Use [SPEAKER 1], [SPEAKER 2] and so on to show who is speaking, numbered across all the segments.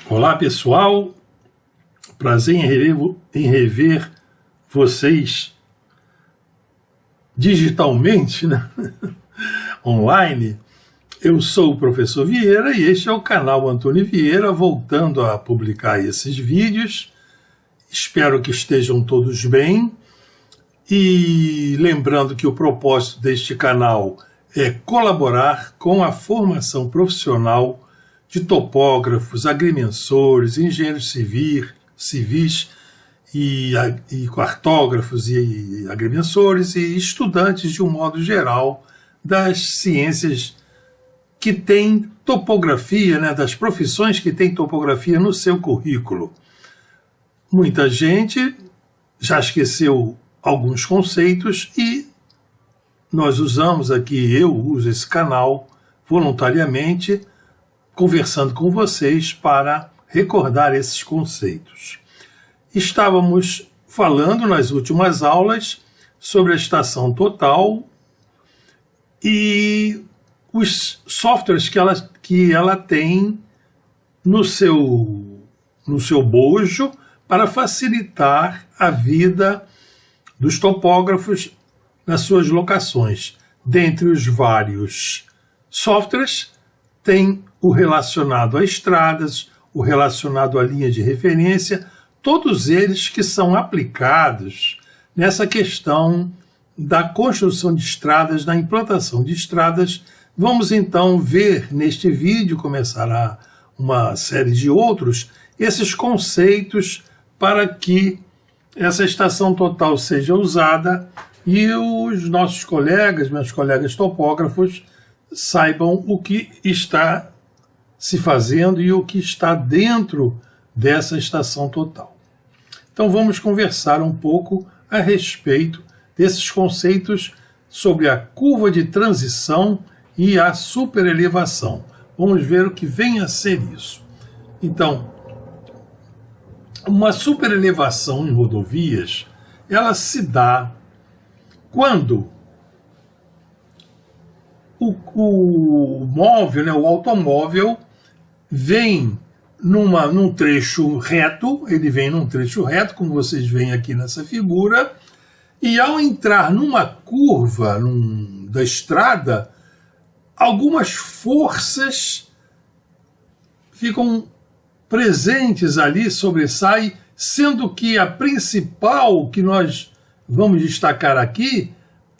[SPEAKER 1] Olá pessoal, prazer em rever vocês digitalmente, né? Online. Eu sou o professor Vieira e este é o canal Antônio Vieira, voltando a publicar esses vídeos. Espero que estejam todos bem e lembrando que o propósito deste canal é colaborar com a formação profissional de topógrafos, agrimensores, engenheiros civis e cartógrafos e agrimensores e estudantes de um modo geral das ciências que têm topografia, né, das profissões que têm topografia no seu currículo. Muita gente já esqueceu alguns conceitos e nós usamos aqui, eu uso esse canal voluntariamente, conversando com vocês para recordar esses conceitos. Estávamos falando nas últimas aulas sobre a estação total e os softwares que ela tem no seu bojo para facilitar a vida dos topógrafos nas suas locações. Dentre os vários softwares, tem o relacionado a estradas, o relacionado a linha de referência, todos eles que são aplicados nessa questão da construção de estradas, da implantação de estradas. Vamos então ver neste vídeo, começará uma série de outros, esses conceitos para que essa estação total seja usada e os nossos colegas, meus colegas topógrafos, saibam o que está se fazendo e o que está dentro dessa estação total. Então vamos conversar um pouco a respeito desses conceitos sobre a curva de transição e a superelevação. Vamos ver o que vem a ser isso. Então, uma superelevação em rodovias, ela se dá quando o móvel, né, o automóvel, vem num trecho reto, ele vem num trecho reto, como vocês veem aqui nessa figura, e ao entrar numa curva da estrada, algumas forças ficam presentes ali, sobressaem, sendo que a principal que nós vamos destacar aqui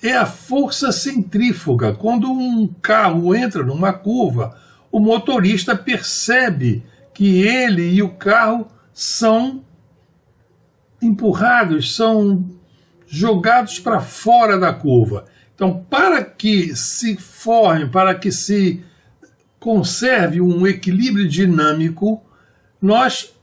[SPEAKER 1] é a força centrífuga. Quando um carro entra numa curva, o motorista percebe que ele e o carro são empurrados, são jogados para fora da curva. Então, para que se forme, para que se conserve um equilíbrio dinâmico, nós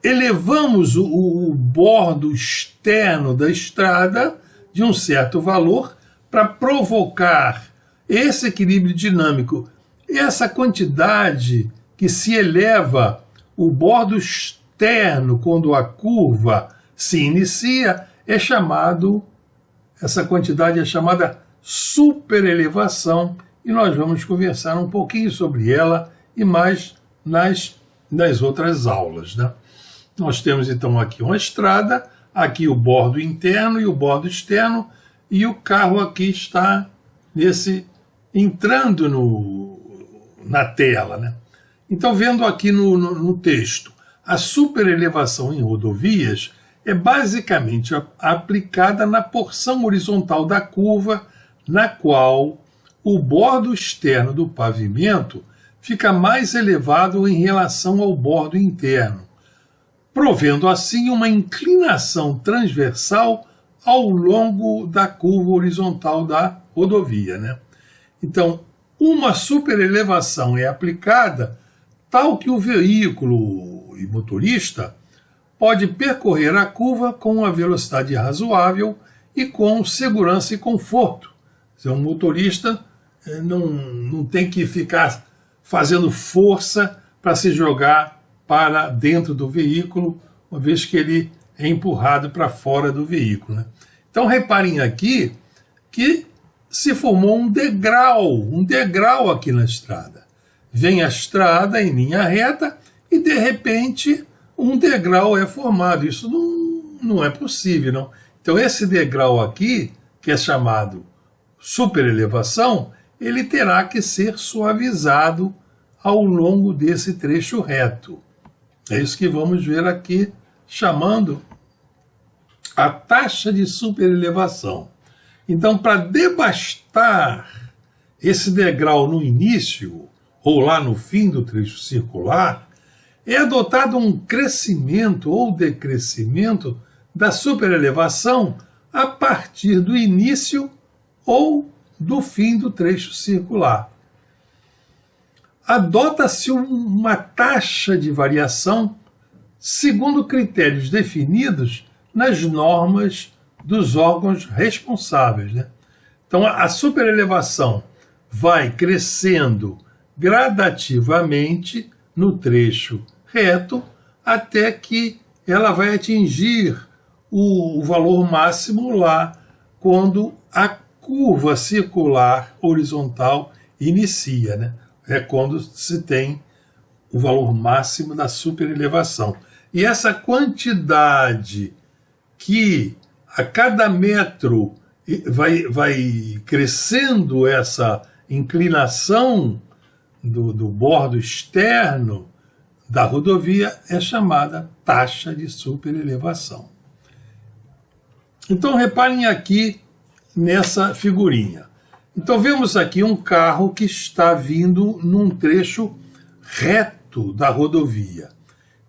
[SPEAKER 1] elevamos o bordo externo da estrada de um certo valor para provocar esse equilíbrio dinâmico. Essa quantidade que se eleva o bordo externo quando a curva se inicia essa quantidade é chamada superelevação e nós vamos conversar um pouquinho sobre ela e mais nas outras aulas, né? Nós temos então aqui uma estrada, aqui o bordo interno e o bordo externo, e o carro aqui está entrando na tela, né? Então, vendo aqui no texto, a superelevação em rodovias é basicamente aplicada na porção horizontal da curva, na qual o bordo externo do pavimento fica mais elevado em relação ao bordo interno, provendo assim uma inclinação transversal ao longo da curva horizontal da rodovia, né? Então, uma superelevação é aplicada tal que o veículo e motorista pode percorrer a curva com uma velocidade razoável e com segurança e conforto. O motorista não tem que ficar fazendo força para se jogar para dentro do veículo, uma vez que ele é empurrado para fora do veículo, né? Então reparem aqui que se formou um degrau aqui na estrada. Vem a estrada em linha reta e de repente um degrau é formado. Isso não é possível, não. Então esse degrau aqui, que é chamado superelevação, ele terá que ser suavizado ao longo desse trecho reto. É isso que vamos ver aqui, chamando a taxa de superelevação. Então, para devastar esse degrau no início, ou lá no fim do trecho circular, é adotado um crescimento ou decrescimento da superelevação a partir do início ou do fim do trecho circular. Adota-se uma taxa de variação segundo critérios definidos nas normas dos órgãos responsáveis, né? Então a superelevação vai crescendo gradativamente no trecho reto até que ela vai atingir o valor máximo lá quando a curva circular horizontal inicia, né? É quando se tem o valor máximo da superelevação. E essa quantidade que a cada metro vai crescendo essa inclinação do bordo externo da rodovia é chamada taxa de superelevação. Então reparem aqui nessa figurinha. Então vemos aqui um carro que está vindo num trecho reto da rodovia.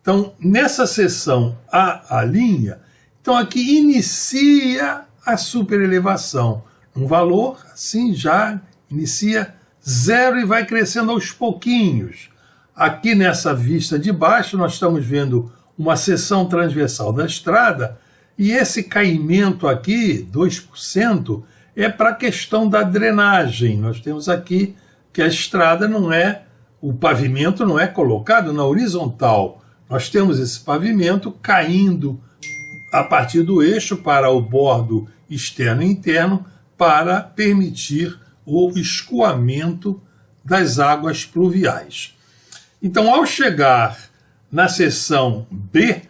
[SPEAKER 1] Então nessa seção a linha, então aqui inicia a superelevação. Um valor assim já inicia 0 e vai crescendo aos pouquinhos. Aqui nessa vista de baixo nós estamos vendo uma seção transversal da estrada e esse caimento aqui, 2%, é para a questão da drenagem. Nós temos aqui que a estrada o pavimento não é colocado na horizontal. Nós temos esse pavimento caindo a partir do eixo para o bordo externo e interno para permitir o escoamento das águas pluviais. Então, ao chegar na seção B,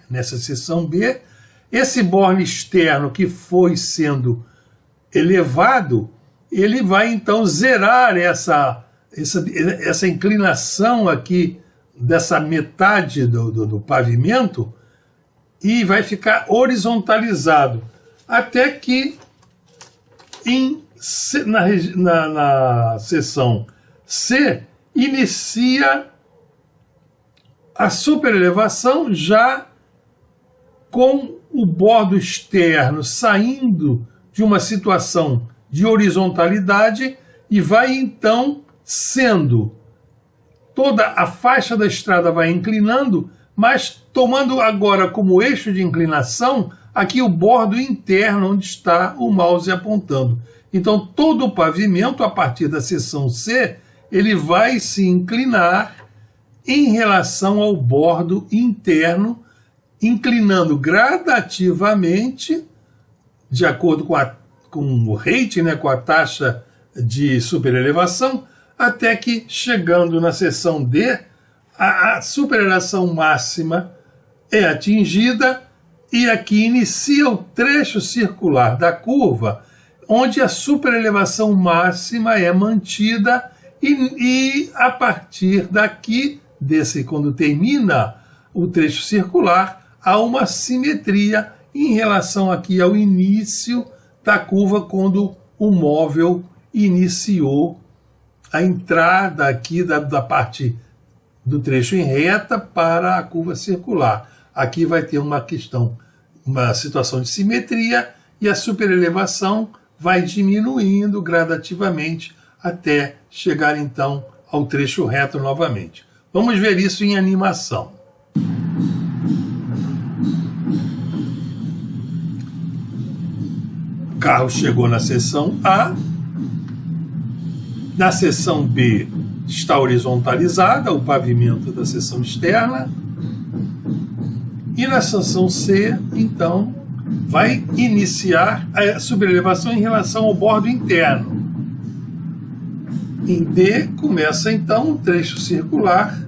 [SPEAKER 1] esse borne externo que foi sendo elevado, ele vai então zerar essa inclinação aqui dessa metade do pavimento e vai ficar horizontalizado, até que na seção C inicia a superelevação já com o bordo externo saindo de uma situação de horizontalidade e vai então sendo toda a faixa da estrada vai inclinando, mas tomando agora como eixo de inclinação aqui o bordo interno onde está o mouse apontando. Então todo o pavimento a partir da seção C ele vai se inclinar em relação ao bordo interno, inclinando gradativamente de acordo com o rate, né, com a taxa de superelevação, até que, chegando na seção D, a superelevação máxima é atingida e aqui inicia o trecho circular da curva, onde a superelevação máxima é mantida e a partir daqui, quando termina o trecho circular, há uma simetria em relação aqui ao início da curva, quando o móvel iniciou a entrada aqui da parte do trecho em reta para a curva circular. Aqui vai ter uma situação de simetria e a superelevação vai diminuindo gradativamente até chegar então ao trecho reto novamente. Vamos ver isso em animação. O carro chegou na seção A, na seção B está horizontalizada, o pavimento da seção externa, e na seção C, então, vai iniciar a superelevação em relação ao bordo interno. Em D, começa então um trecho circular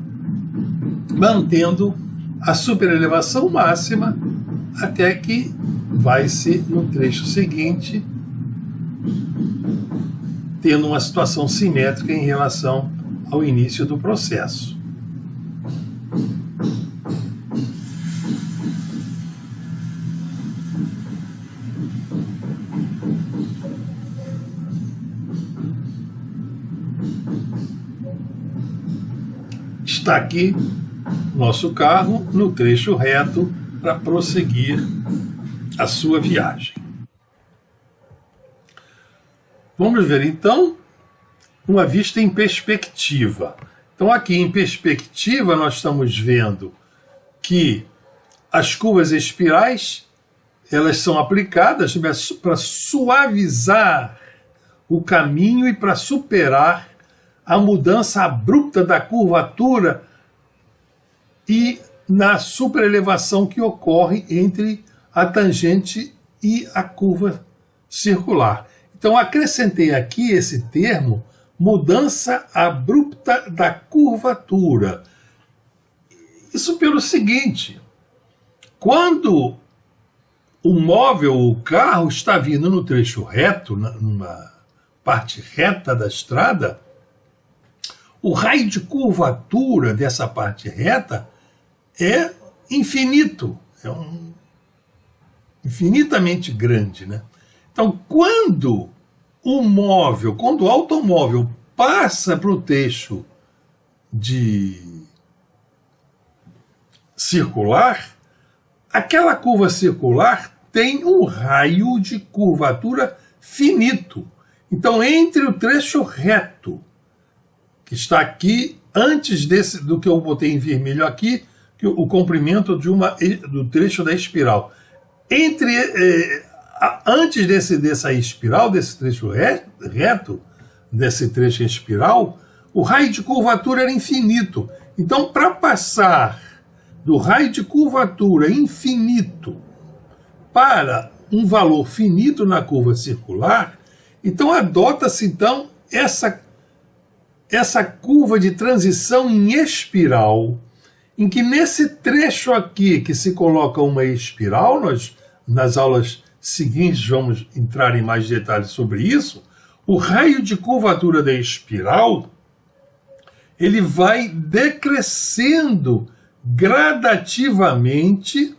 [SPEAKER 1] mantendo a superelevação máxima até que vai-se, no trecho seguinte, tendo uma situação simétrica em relação ao início do processo. Está aqui nosso carro no trecho reto para prosseguir a sua viagem. Vamos ver então uma vista em perspectiva. Então aqui em perspectiva nós estamos vendo que as curvas espirais elas são aplicadas para suavizar o caminho e para superar a mudança abrupta da curvatura e na superelevação que ocorre entre a tangente e a curva circular. Então acrescentei aqui esse termo, mudança abrupta da curvatura. Isso pelo seguinte, quando o móvel, o carro, está vindo no trecho reto, numa parte reta da estrada, o raio de curvatura dessa parte reta é infinito, infinitamente grande, né? Então, quando o automóvel passa para o trecho de circular, aquela curva circular tem um raio de curvatura finito. Então, entre o trecho reto, que está aqui, antes do que eu botei em vermelho aqui, o comprimento do trecho da espiral. Antes dessa espiral, desse trecho reto, desse trecho espiral, o raio de curvatura era infinito. Então, para passar do raio de curvatura infinito para um valor finito na curva circular, então adota-se então essa curva de transição em espiral, em que nesse trecho aqui que se coloca uma espiral, nós nas aulas seguintes vamos entrar em mais detalhes sobre isso, o raio de curvatura da espiral ele vai decrescendo gradativamente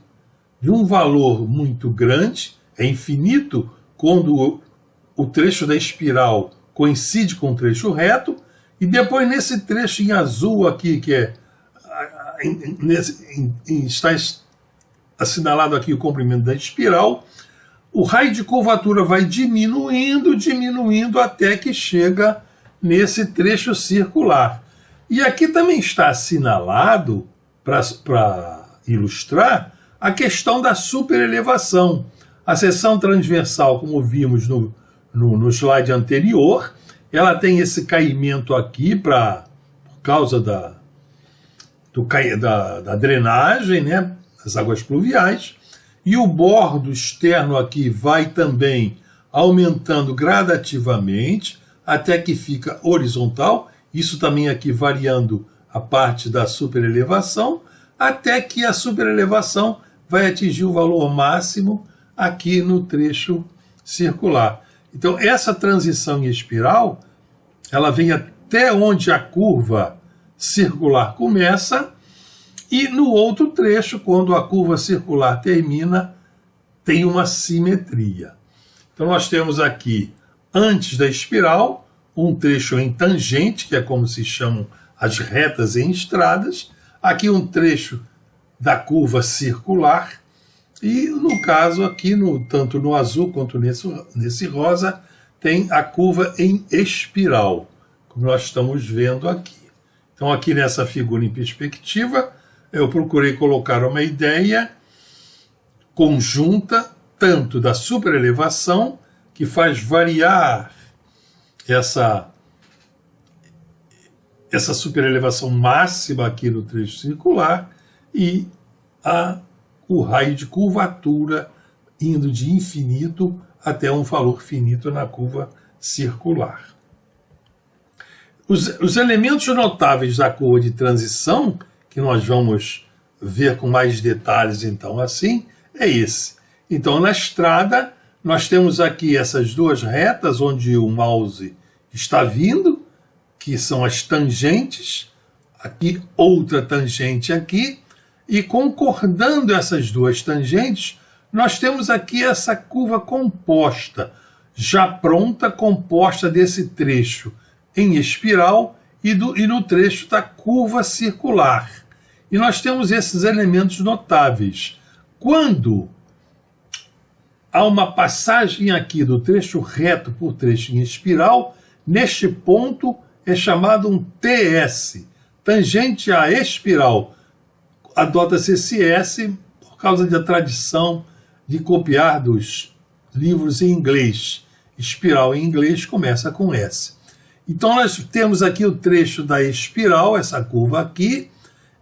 [SPEAKER 1] de um valor muito grande, é infinito quando o trecho da espiral coincide com o trecho reto, e depois nesse trecho em azul aqui, que está assinalado aqui o comprimento da espiral, o raio de curvatura vai diminuindo até que chega nesse trecho circular. E aqui também está assinalado, para ilustrar, a questão da superelevação. A seção transversal, como vimos no slide anterior, ela tem esse caimento aqui por causa da drenagem, né, das águas pluviais, e o bordo externo aqui vai também aumentando gradativamente até que fica horizontal, isso também aqui variando a parte da superelevação, até que a superelevação vai atingir o valor máximo aqui no trecho circular. Então essa transição em espiral, ela vem até onde a curva circular começa, e no outro trecho, quando a curva circular termina, tem uma simetria. Então nós temos aqui, antes da espiral, um trecho em tangente, que é como se chamam as retas em estradas, aqui um trecho da curva circular, e no caso aqui, tanto no azul quanto nesse rosa, tem a curva em espiral, como nós estamos vendo aqui. Então aqui nessa figura em perspectiva, eu procurei colocar uma ideia conjunta, tanto da superelevação, que faz variar essa superelevação máxima aqui no trecho circular, e o raio de curvatura indo de infinito até um valor finito na curva circular. Os elementos notáveis da curva de transição, que nós vamos ver com mais detalhes então assim, é esse. Então na estrada nós temos aqui essas duas retas onde o mouse está vindo, que são as tangentes, aqui outra tangente aqui, e concordando essas duas tangentes, nós temos aqui essa curva composta, já pronta, composta desse trecho em espiral e no trecho da curva circular. E nós temos esses elementos notáveis. Quando há uma passagem aqui do trecho reto por trecho em espiral, neste ponto é chamado um TS, tangente à espiral. Adota-se esse S por causa da tradição de copiar dos livros em inglês. Espiral em inglês começa com S. Então nós temos aqui o trecho da espiral, essa curva aqui,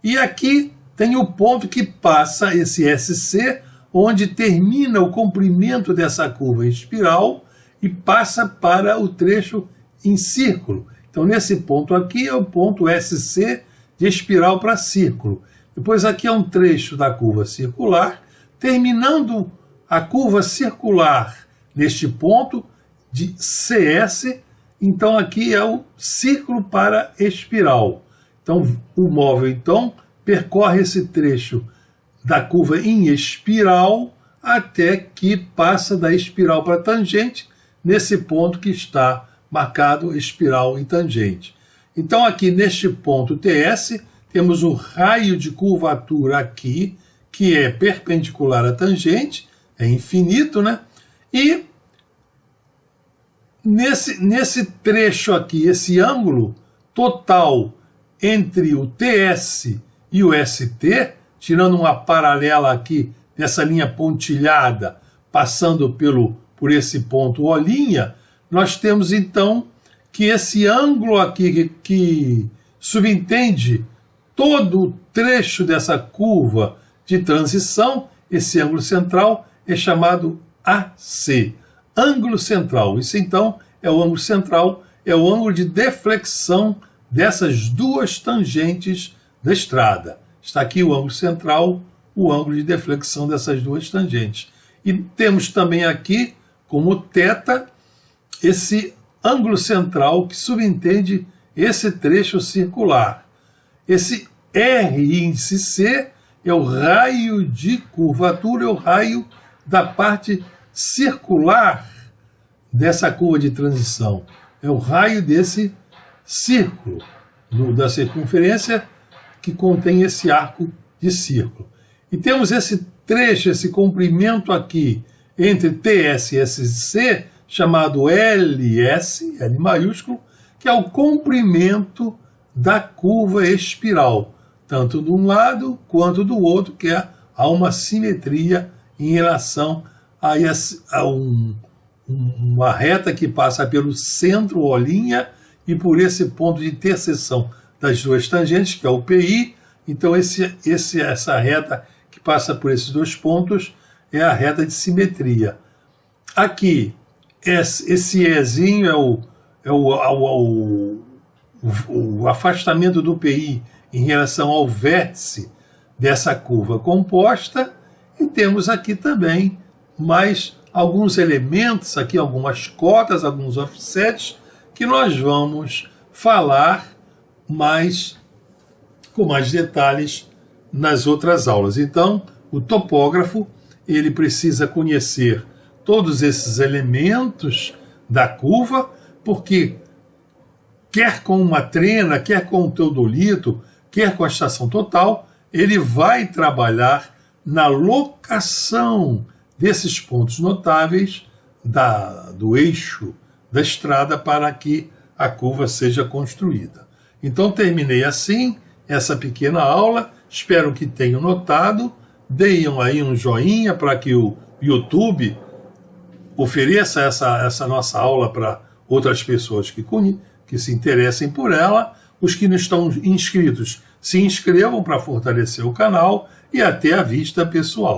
[SPEAKER 1] e aqui tem o ponto que passa esse SC, onde termina o comprimento dessa curva em espiral e passa para o trecho em círculo. Então nesse ponto aqui é o ponto SC de espiral para círculo. Depois aqui é um trecho da curva circular, terminando a curva circular neste ponto de CS, então aqui é o círculo para espiral. Então o móvel então percorre esse trecho da curva em espiral até que passa da espiral para tangente, nesse ponto que está marcado espiral e tangente. Então aqui neste ponto TS, temos o raio de curvatura aqui, que é perpendicular à tangente, é infinito, né? E nesse trecho aqui, esse ângulo total entre o TS e o ST, tirando uma paralela aqui nessa linha pontilhada, passando por esse ponto O', nós temos então que esse ângulo aqui que subentende todo o trecho dessa curva de transição, esse ângulo central é chamado AC, ângulo central. Isso então é o ângulo central, é o ângulo de deflexão dessas duas tangentes da estrada. Está aqui o ângulo central, o ângulo de deflexão dessas duas tangentes. E temos também aqui, como θ, esse ângulo central que subentende esse trecho circular. Esse R índice C é o raio de curvatura, é o raio da parte circular dessa curva de transição. É o raio desse círculo, da circunferência que contém esse arco de círculo. E temos esse trecho, esse comprimento aqui entre TS e SC, chamado LS, L maiúsculo, que é o comprimento da curva espiral, tanto de um lado quanto do outro, que há uma simetria em relação a uma reta que passa pelo centro O' e por esse ponto de interseção das duas tangentes, que é o PI. Então essa reta que passa por esses dois pontos é a reta de simetria. Aqui, esse Ezinho é o afastamento do PI em relação ao vértice dessa curva composta, e temos aqui também mais alguns elementos, aqui algumas cotas, alguns offsets, que nós vamos falar com mais detalhes nas outras aulas. Então, o topógrafo, ele precisa conhecer todos esses elementos da curva, porque quer com uma trena, quer com o teodolito, quer com a estação total, ele vai trabalhar na locação desses pontos notáveis do eixo da estrada para que a curva seja construída. Então terminei assim essa pequena aula, espero que tenham notado, deem aí um joinha para que o YouTube ofereça essa nossa aula para outras pessoas que se interessem por ela. Os que não estão inscritos, se inscrevam para fortalecer o canal, e até a vista, pessoal.